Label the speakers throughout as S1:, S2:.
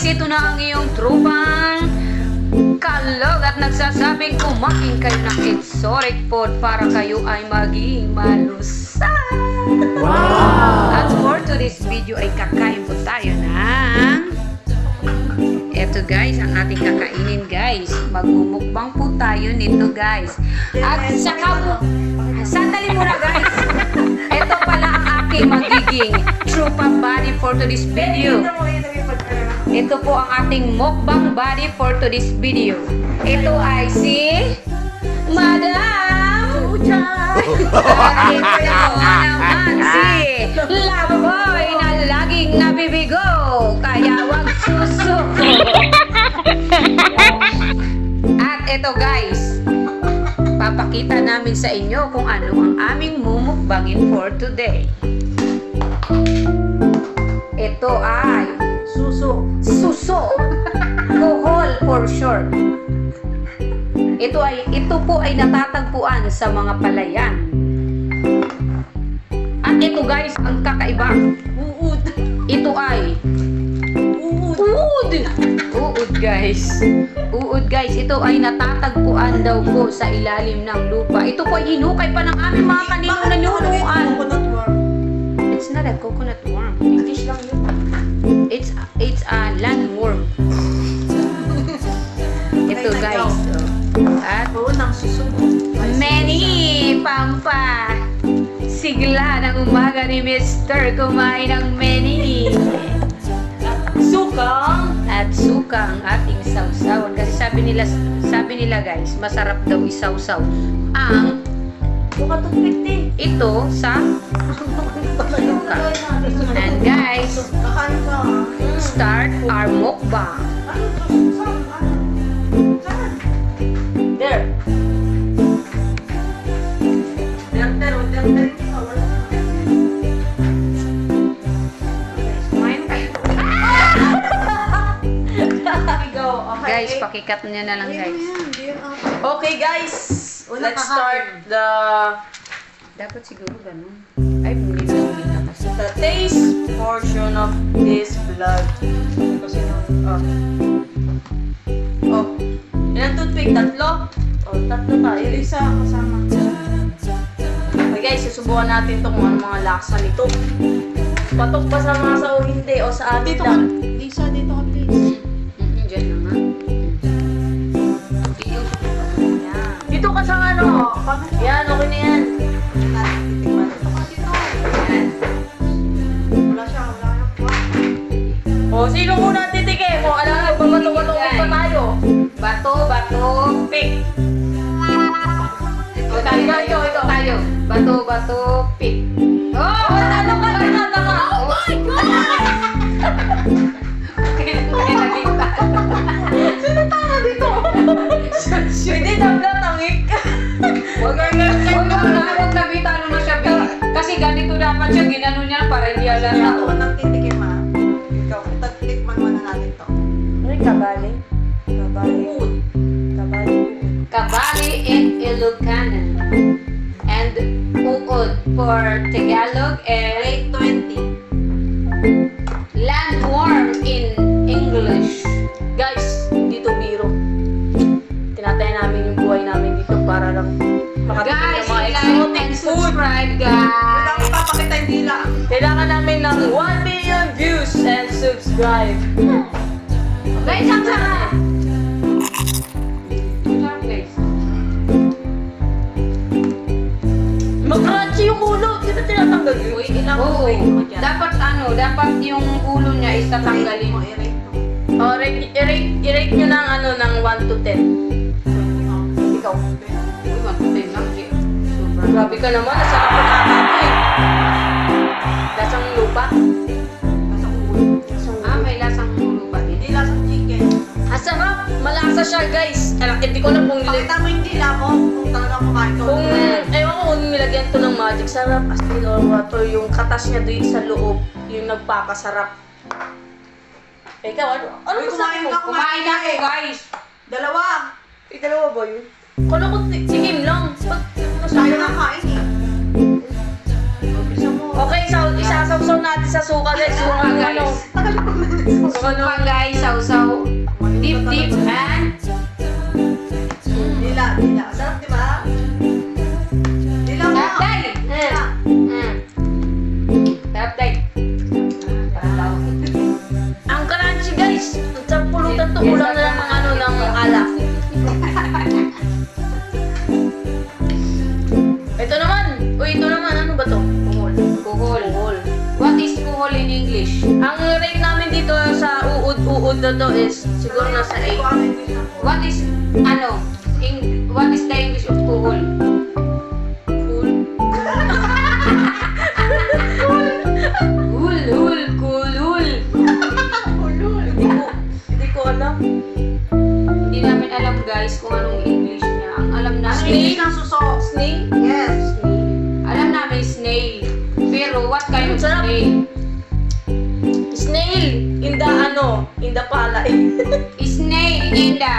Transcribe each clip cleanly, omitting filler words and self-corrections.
S1: ito na ang iyong trupang kalog at nagsasabing kumain kayo ng exotic food para kayo ay maging malusay. Wow! At for today's video ay kakain po tayo ng eto guys, ang ating kakainin guys. Magmumukbang po tayo nito guys. At saka po, sandali muna guys. Ito pala ang aking magiging trupa body for today's video. Ito po ang ating mukbang body for today's video. Ito ay si Madam Uchay. At ito naman si Laboy na laging nabibigo. Kaya wag susuko. At ito guys, papakita namin sa inyo kung ano ang aming mumukbangin for today. Ito ay suso. Kohol for short. Ito po ay natatagpuan sa mga palayan. At ito guys, ang kakaiba. Uud. Ito ay Uud guys. Uud guys, ito ay natatagpuan daw po sa ilalim ng lupa. Ito po ay hinukay pa ng aming mga kaninong nanunuan. It's not a coconut worm. English lang yun. It's a landworm. Ito guys. At many pampa. Sigla ng umaga ni Mr. Kumain ng many. At suka ang ating sausawan. Kasi sabi nila guys, masarap daw isawsaw ang ito sa suka. And guys, start our mukbang. There. Guys, pakikat niya na lang guys.
S2: Okay guys, let's start
S1: Dapat siguro ganun. Ay, hindi na
S2: the taste portion of this vlog. Ilang toothpick? Tatlo? Tatlo tayo. Isa kasama. Okay guys, susubukan natin itong mga lasa nito. Patok ba sa masa o hindi? O sa atin lang?
S3: Lisa, dito ka please.
S1: Diyan na nga.
S2: Dito ka sa ano? Yan, okay na yan. O, sino muna titikim? O, alam na, babato-bato pa tayo.
S1: Bato, pick. Ito tayo. Bato, pick. Oh, ano ka na? Oh my God!
S2: Sino tara dito? Hindi nagtatangik.
S1: Huwag na bitano na siya. Kasi ganito dapat siya, ginano niya para hindi
S3: Kaya
S1: alala.
S3: ako nang titikim ha. Ikaw, tagtikman muna natin to.
S2: Ano yung kabali?
S1: Kabali in Ilocano. And uod for Tagalog and
S3: 20.
S1: landworm in English.
S2: Guys, dito biro. Tinataya namin yung buhay namin dito para lang makatikim
S1: Guys,
S2: ng mga
S1: like
S2: exotic
S1: and
S2: food.
S1: subscribe
S3: Wala
S1: guys.
S3: akong papakita, hindi lang.
S2: Kailangan namin ng 1 million views and subscribe.
S1: Guys, ang sarap. Ang sarap guys.
S2: Mag-crunchy yung ulo. Di ba tinatanggal yun?
S3: Uy, ilang
S1: Oo.
S3: mo dyan.
S1: Dapat yung ulo niya is tatanggalin.
S3: Mo, i-rate mo.
S2: O, i-rate nyo ng ano, ng 1 to 10.
S1: Ikaw. Uy, magpapin lang. Sobra.
S2: Grabe ka naman, nasarap na ata eh. Lasang lupa.
S3: Nasa ulo.
S1: May lasang ulo pa din.
S3: Hindi lasang chicken.
S2: Asarap! Malasa siya guys. Hindi ko na kung
S3: Pakita mo yung dila mo kung talagang kumain ko.
S2: ewan ko kung nilagyan to ng magic sarap. As in or water, yung katas niya doon sa loob, yung nagpapasarap. Ikaw, ano
S3: Uy,
S2: gusto
S3: kumain
S2: mo?
S3: ka,
S1: Kumain na ako guys.
S3: Dalawa.
S2: Dalawa ba yun? Kala ko, sigim lang. Ba't
S3: Tayo na kain eh. Bisa mo.
S2: Okay, so isasawsaw natin sa suka guys. Yung
S1: Suka,
S2: ano,
S1: guys.
S2: Suka
S1: Suka guys, sausaw. Deep and
S3: Dila. Sarap, di ba? Dila mo.
S1: Sarap day!
S3: Dila.
S1: Sarap day!
S2: Ang crunchy guys. Sa pulutan to, kulang na lang ng ano ng alak. Ito naman. Uy, ito naman. Ano ba to?
S1: Kuhol. What is kuhol in English?
S2: Ang rate namin dito sa uud na to is siguro nasa 8.
S1: What is, what is the English of kuhol?
S2: Cool.
S1: Kulul.
S2: Hindi ko alam.
S1: Hindi namin alam guys kung anong English niya. Ang alam namin,
S3: English ng suso.
S2: Snake?
S3: Yes.
S1: alam namin snail. Pero what kind of
S2: Sarap.
S1: snail?
S2: Snail! In the palay.
S1: Snail in the,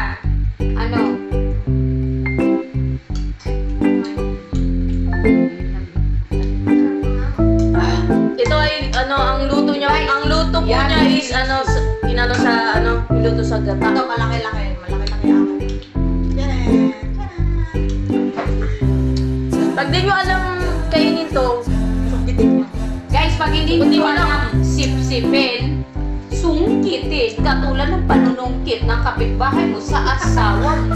S2: Ito ay ang luto niya, ang luto po niya is niluto sa gata.
S3: Ito, malaki-laki. Malaki-laki ang Yan.
S2: Pag di nyo alam kainin to, sungkitin nyo.
S1: Guys, pag hindi
S2: Hindi
S1: mo
S2: mo
S1: alam sip-sipin, sungkitin, katulad ng panunungkit ng kapitbahay mo sa asawa mo.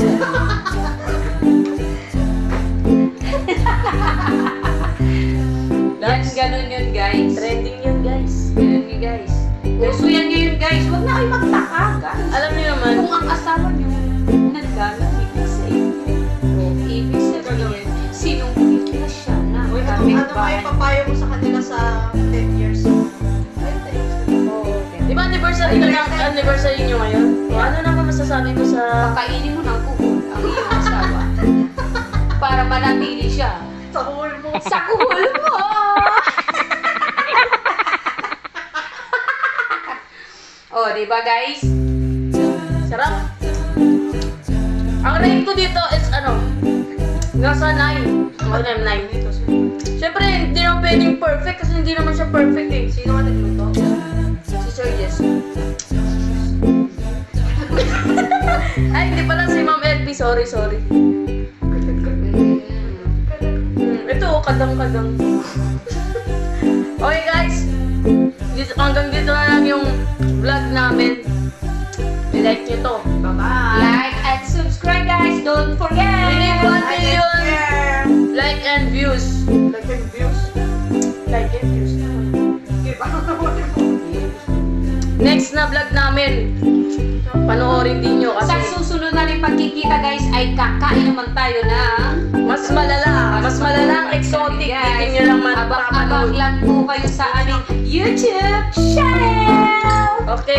S1: Ganun yun guys.
S2: Trending yun guys.
S1: Ganun yun guys. Uso yan ngayon guys. Huwag na kayo magtaka guys.
S2: Alam niyo naman,
S1: Kung ang asawa niyo naglalamig na sa inyo, ibig sabihin, sinungkit na siya na
S3: Ano may
S1: kapitbahay.
S3: papayo mo sa kanila sa 10 years?
S2: di ba anniversary na lang, anniversary nyo ngayon? O, ano na ba masasabi ko sa...
S1: Pakainin mo ng kuhol ang iyong asawa para manatili siya
S3: Sa hul mo.
S1: sa kuhol mo. Oh, di ba guys?
S2: Sarap. Ang rate ko dito is nasa 9. Mga 9. Siyempre, hindi naman pwedeng perfect kasi hindi naman siya perfect eh.
S3: Sino ka nagluto?
S2: Si Sir Jess. Ay, hindi pala si Ma'am LB. Sorry. Ito, kadang-kadang. Okay guys, hanggang dito na lang yung vlog namin. I-like nyo to.
S3: Bye-bye.
S1: Like and subscribe guys. Don't forget.
S2: We need 1 million
S3: Share.
S2: like and views.
S3: Like and views.
S2: Like and views.
S3: Okay, paano naman mo?
S2: Next na vlog namin, panoorin din nyo
S1: Sa
S2: kasi
S1: susunod na rin pagkikita guys ay kakain naman tayo ng
S2: mas malalang exotic. Hindi nyo lang
S1: abang-abang
S2: mapapanood.
S1: lang po kayo sa aming YouTube channel.
S2: Okay.